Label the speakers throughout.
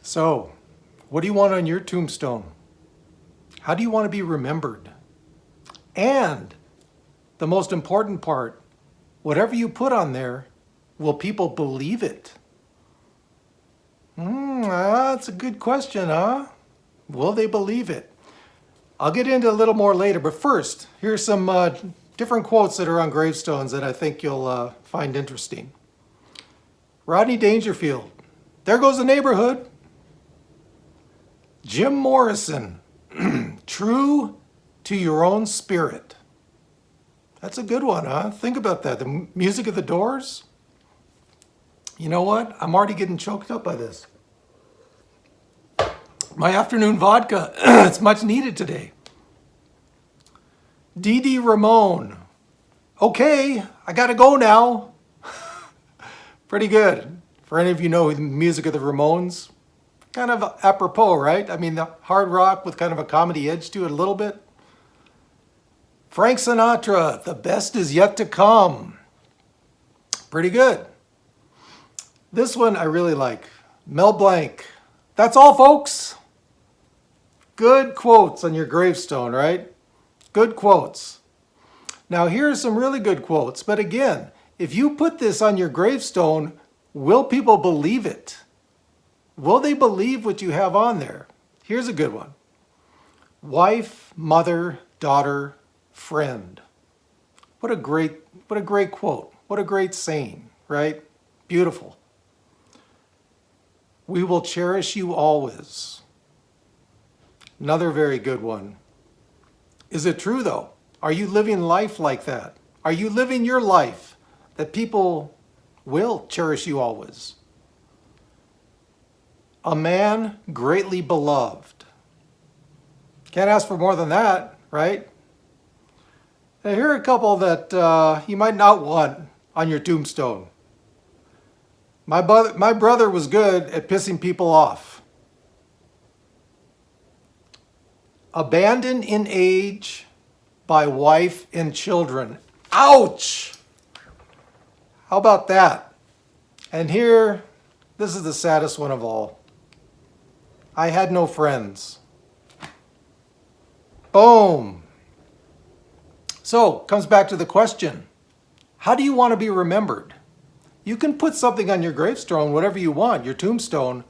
Speaker 1: So, what do you want on your tombstone? How do you want to be remembered? And the most important part, whatever you put on there, will people believe it? That's a good question, huh? Will they believe it? I'll get into a little more later, but first, here's some different quotes that are on gravestones that I think you'll find interesting. Rodney Dangerfield, there goes the neighborhood. Jim Morrison, true to your own spirit. That's a good one, huh? Think about that. The music of the Doors. You know what? I'm already getting choked up by this. My afternoon vodka, it's much needed today. Dee Dee Ramone. Okay, I gotta go now. Pretty good. For any of you know the music of the Ramones, kind of apropos, right? I mean, the hard rock with kind of a comedy edge to it a little bit. Frank Sinatra, the best is yet to come. Pretty good. This one I really like. Mel Blanc. That's all, folks. Good quotes on your gravestone, right? Good quotes. Now, here are some really good quotes. But again, if you put this on your gravestone, will people believe it? Will they believe what you have on there? Here's a good one. Wife, mother, daughter, friend. What a great quote. What a great saying, right? Beautiful. We will cherish you always. Another very good one. Is it true though? Are you living life like that? Are you living your life that people will cherish you always? A man greatly beloved. Can't ask for more than that, right? Now, here are a couple that you might not want on your tombstone. My brother was good at pissing people off. Abandoned in age by wife and children. Ouch! How about that? And here, this is the saddest one of all. I had no friends. Boom. So, comes back to the question, how do you want to be remembered? You can put something on your gravestone, whatever you want, your tombstone,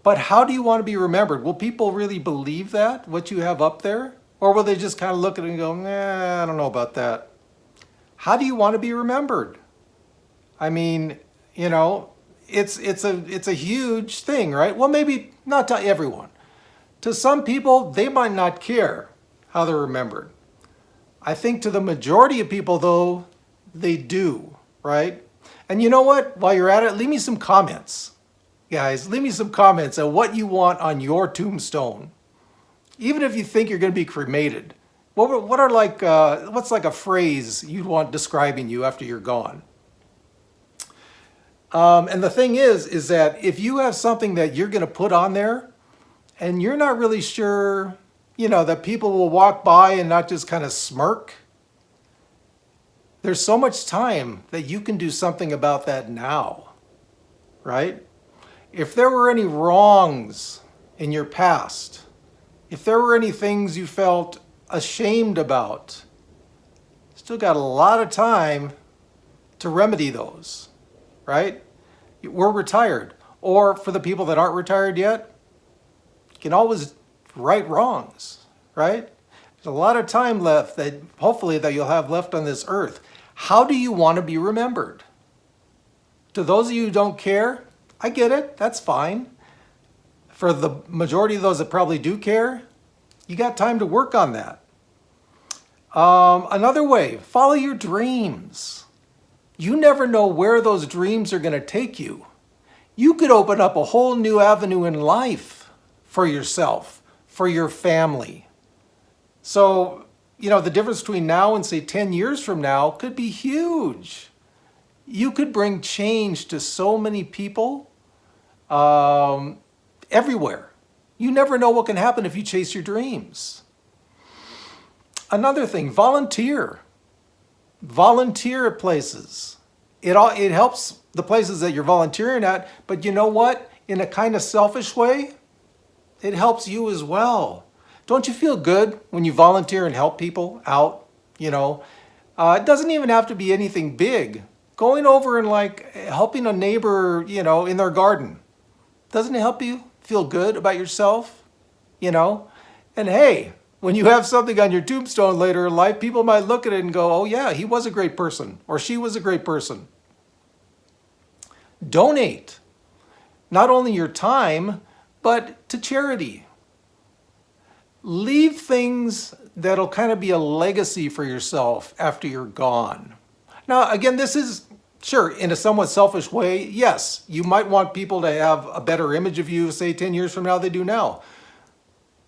Speaker 1: but how do you want to be remembered? Will people really believe that, what you have up there? Or will they just kind of look at it and go, nah, I don't know about that. How do you want to be remembered? I mean, you know, it's a huge thing, right? Well, maybe not to everyone. To some people, they might not care how they're remembered. I think to the majority of people, though, they do, right? And you know what? While you're at it, leave me some comments. Guys, leave me some comments on what you want on your tombstone. Even if you think you're going to be cremated, what's like a phrase you'd want describing you after you're gone? And the thing is that if you have something that you're going to put on there and you're not really sure, you know, that people will walk by and not just kind of smirk, there's so much time that you can do something about that now, right? If there were any wrongs in your past, if there were any things you felt ashamed about, still got a lot of time to remedy those, right? We're retired. Or for the people that aren't retired yet, you can always right wrongs, right? There's a lot of time left that hopefully that you'll have left on this earth. How do you want to be remembered? To those of you who don't care, I get it, that's fine. For the majority of those that probably do care, you got time to work on that. Another way, follow your dreams. You never know where those dreams are going to take you. You could open up a whole new avenue in life for yourself, for your family. So, you know, the difference between now and say 10 years from now could be huge. You could bring change to so many people everywhere. You never know what can happen if you chase your dreams. Another thing, volunteer. Volunteer at places. It helps the places that you're volunteering at, but you know what? in a kind of selfish way, it helps you as well. Don't you feel good when you volunteer and help people out? You know, it doesn't even have to be anything big. Going over and like helping a neighbor, you know, in their garden. Doesn't it help you feel good about yourself? You know? And hey, when you have something on your tombstone later in life, people might look at it and go, oh yeah, he was a great person, or she was a great person. Donate. Not only your time, but to charity. Leave things that'll kind of be a legacy for yourself after you're gone. Now, again, this is, sure, in a somewhat selfish way, yes, you might want people to have a better image of you, say 10 years from now they do now.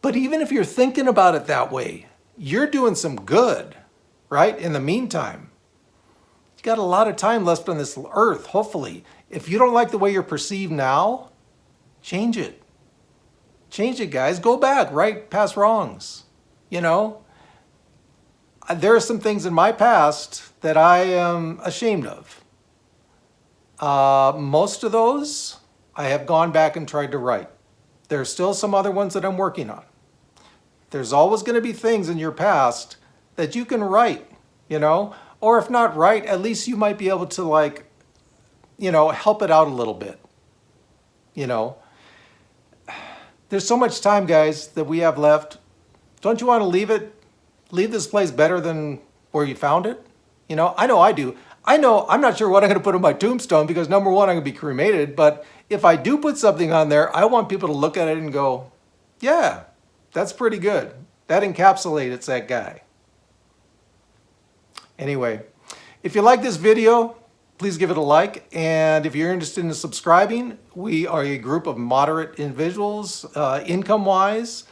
Speaker 1: But even if you're thinking about it that way, you're doing some good, right? In the meantime, you got a lot of time left on this earth, hopefully. If you don't like the way you're perceived now, change it. Change it, guys. Go back, right past wrongs. You know, there are some things in my past that I am ashamed of. Most of those I have gone back and tried to right. There's still some other ones that I'm working on. There's always going to be things in your past that you can right, you know, or if not right, at least you might be able to, like, you know, help it out a little bit. You know, there's so much time, guys, that we have left. Don't you want to leave this place better than where you found it? You know I do. I know I'm not sure what I'm going to put on my tombstone because number one, I'm going to be cremated. But if I do put something on there, I want people to look at it and go, yeah, that's pretty good. That encapsulates that guy. Anyway, if you like this video, please give it a like. And if you're interested in subscribing, we are a group of moderate individuals, income-wise,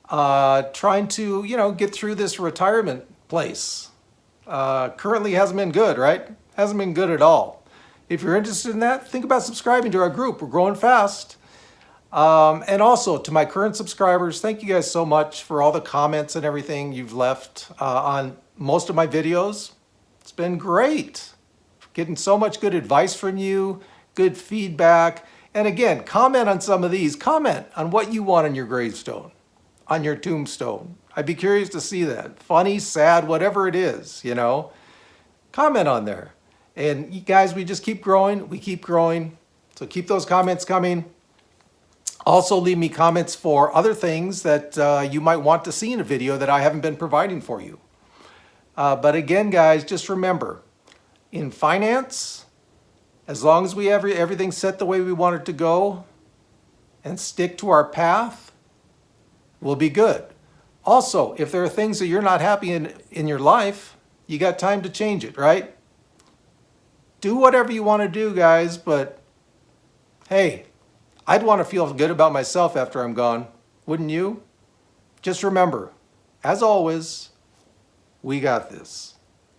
Speaker 1: trying to, you know, get through this retirement place. Currently hasn't been good, right? Hasn't been good at all. If you're interested in that, think about subscribing to our group. We're growing fast. And also to my current subscribers, thank you guys so much for all the comments and everything you've left on most of my videos. It's been great. Getting so much good advice from you, good feedback. And again, comment on some of these. Comment on what you want on your gravestone, on your tombstone. I'd be curious to see that. Funny, sad, whatever it is, you know. Comment on there. And you guys, we just keep growing. We keep growing. So keep those comments coming. Also, leave me comments for other things that you might want to see in a video that I haven't been providing for you. But again, guys, just remember, in finance, as long as we have everything set the way we want it to go and stick to our path, we'll be good. Also, if there are things that you're not happy in your life, you got time to change it, right? Do whatever you want to do, guys, but hey, I'd want to feel good about myself after I'm gone, wouldn't you? Just remember, as always, we got this.